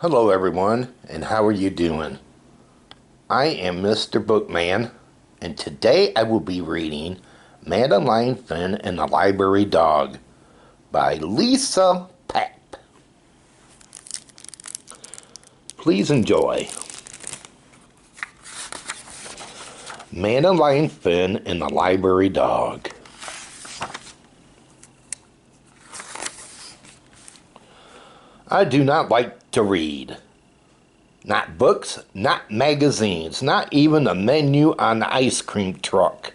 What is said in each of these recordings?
Hello everyone, and how are you doing? I am Mr. Bookman, and today I will be reading Maadeline Finn and the Library Dog by Lisa Papp. Please enjoy. Maadeline Finn and the Library Dog. I do not like to read. Not books, not magazines, not even the menu on the ice cream truck.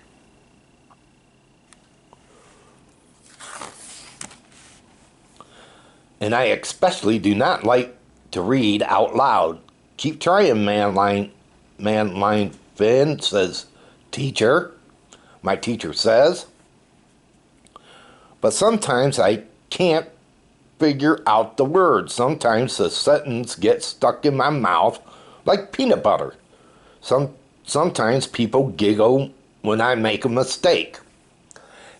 And I especially do not like to read out loud. Keep trying, Maadeline Finn, says teacher. My teacher says. But sometimes I can't figure out the words. Sometimes the sentence gets stuck in my mouth like peanut butter. Sometimes people giggle when I make a mistake.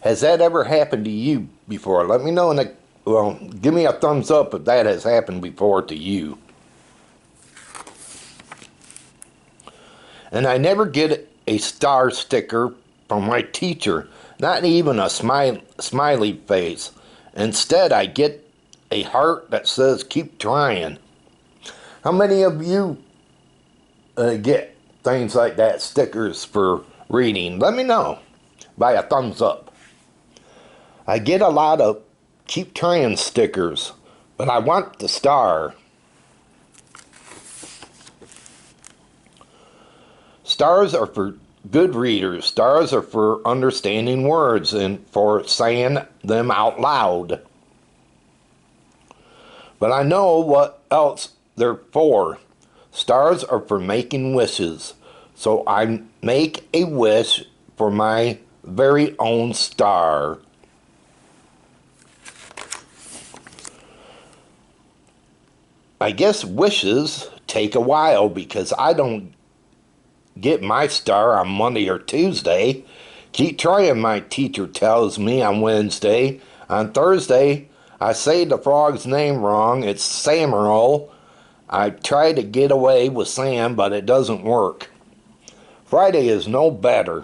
Has that ever happened to you before? Let me know give me a thumbs up if that has happened before to you. And I never get a star sticker from my teacher, not even a smiley face. Instead, I get a heart that says keep trying. How many of you get things like that, stickers for reading? Let me know by a thumbs up. I get a lot of keep trying stickers, but I want the star. Stars are for good readers. Stars are for understanding words and for saying them out loud. But I know what else they're for. Stars are for making wishes. So I make a wish for my very own star. I guess wishes take a while because I don't get my star on Monday or Tuesday. Keep trying, my teacher tells me on Wednesday. On Thursday, I say the frog's name wrong. It's Samuel. I try to get away with Sam, but it doesn't work. Friday is no better.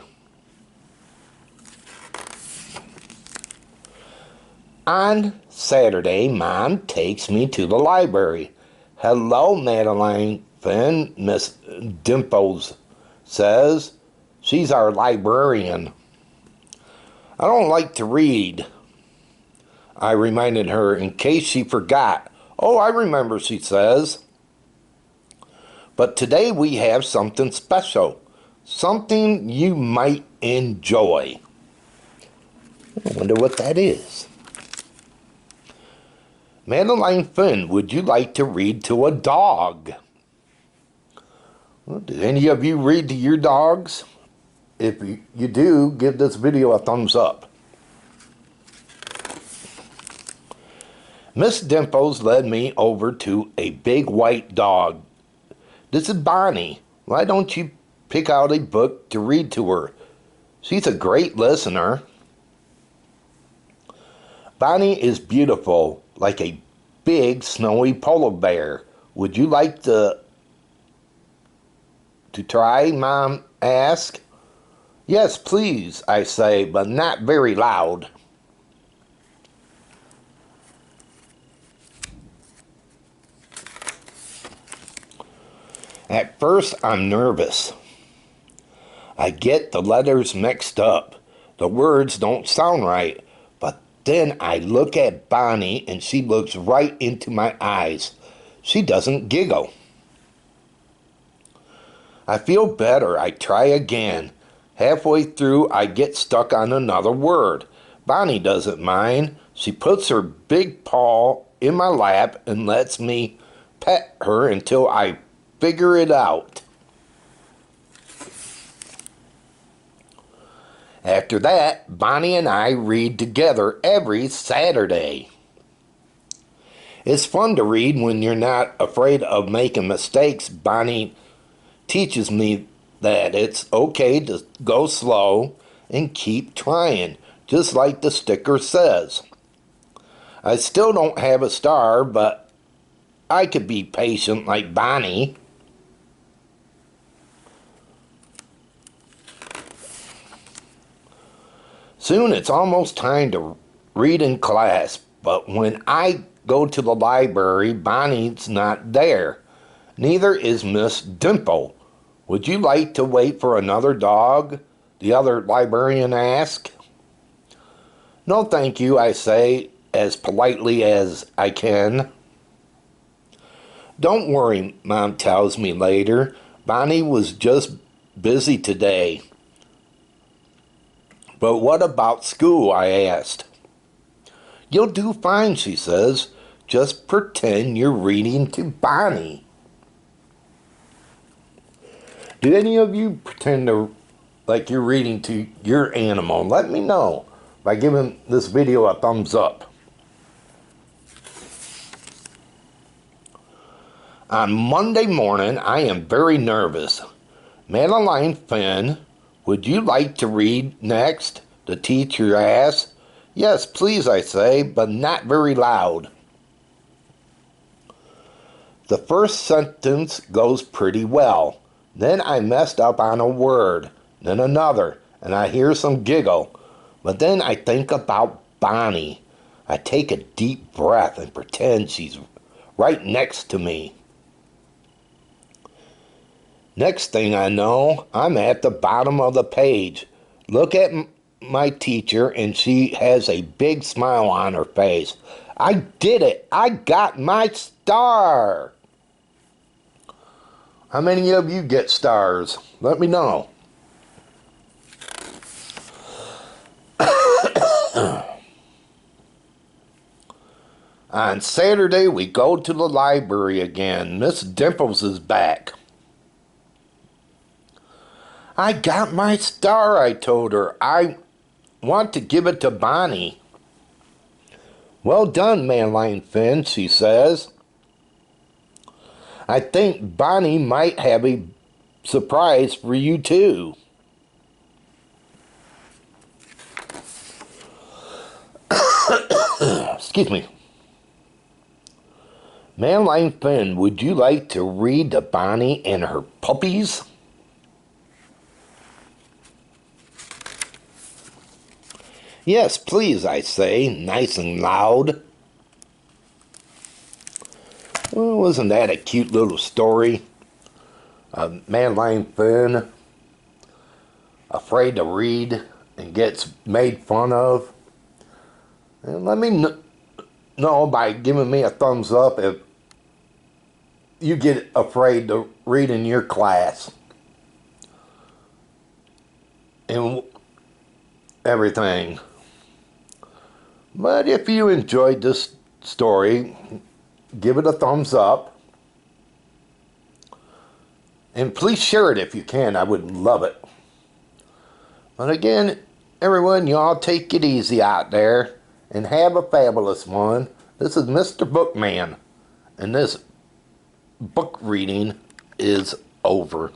On Saturday, Mom takes me to the library. Hello, Maadeline Finn, Miss Dimples says. She's our librarian. I don't like to read, I reminded her in case she forgot. Oh, I remember, she says. But today we have something special. Something you might enjoy. I wonder what that is. Maadeline Finn, would you like to read to a dog? Well, do any of you read to your dogs? If you do, give this video a thumbs up. Miss Dimples led me over to a big white dog. This is Bonnie. Why don't you pick out a book to read to her? She's a great listener. Bonnie is beautiful, like a big snowy polar bear. Would you like to try, Mom asked. Yes, please, I say, but not very loud. At first, I'm nervous. I get the letters mixed up. The words don't sound right. But then I look at Bonnie and she looks right into my eyes. She doesn't giggle. I feel better. I try again. Halfway through, I get stuck on another word. Bonnie doesn't mind. She puts her big paw in my lap and lets me pet her until I figure it out. After that, Bonnie and I read together every Saturday. It's fun to read when you're not afraid of making mistakes. Bonnie teaches me that it's okay to go slow and keep trying, just like the sticker says. I still don't have a star, but I could be patient like Bonnie. Soon it's almost time to read in class, but when I go to the library, Bonnie's not there. Neither is Miss Dimple. Would you like to wait for another dog? The other librarian asked. No, thank you, I say, as politely as I can. Don't worry, Mom tells me later. Bonnie was just busy today. But what about school? I asked. You'll do fine, she says. Just pretend you're reading to Bonnie. Do any of you pretend to like you're reading to your animal? Let me know by giving this video a thumbs up. On Monday morning, I am very nervous. Maadeline Finn, would you like to read next? The teacher asks. Yes, please, I say, but not very loud. The first sentence goes pretty well. Then I messed up on a word, then another, and I hear some giggle. But then I think about Bonnie. I take a deep breath and pretend she's right next to me. Next thing I know, I'm at the bottom of the page. Look at my teacher, and she has a big smile on her face. I did it! I got my star! How many of you get stars? Let me know. On Saturday, we go to the library again. Miss Dimples is back. I got my star, I told her. I want to give it to Bonnie. Well done, Maadeline Finn, she says. I think Bonnie might have a surprise for you too. Excuse me. Maadeline Finn, would you like to read to Bonnie and her puppies? Yes, please, I say, nice and loud. Well, wasn't that a cute little story? Maadeline Finn, afraid to read and gets made fun of. And let me know by giving me a thumbs up if you get afraid to read in your class. And everything. But if you enjoyed this story, give it a thumbs up. And please share it if you can. I would love it. But again, everyone, y'all take it easy out there and have a fabulous one. This is Mr. Bookman, and this book reading is over.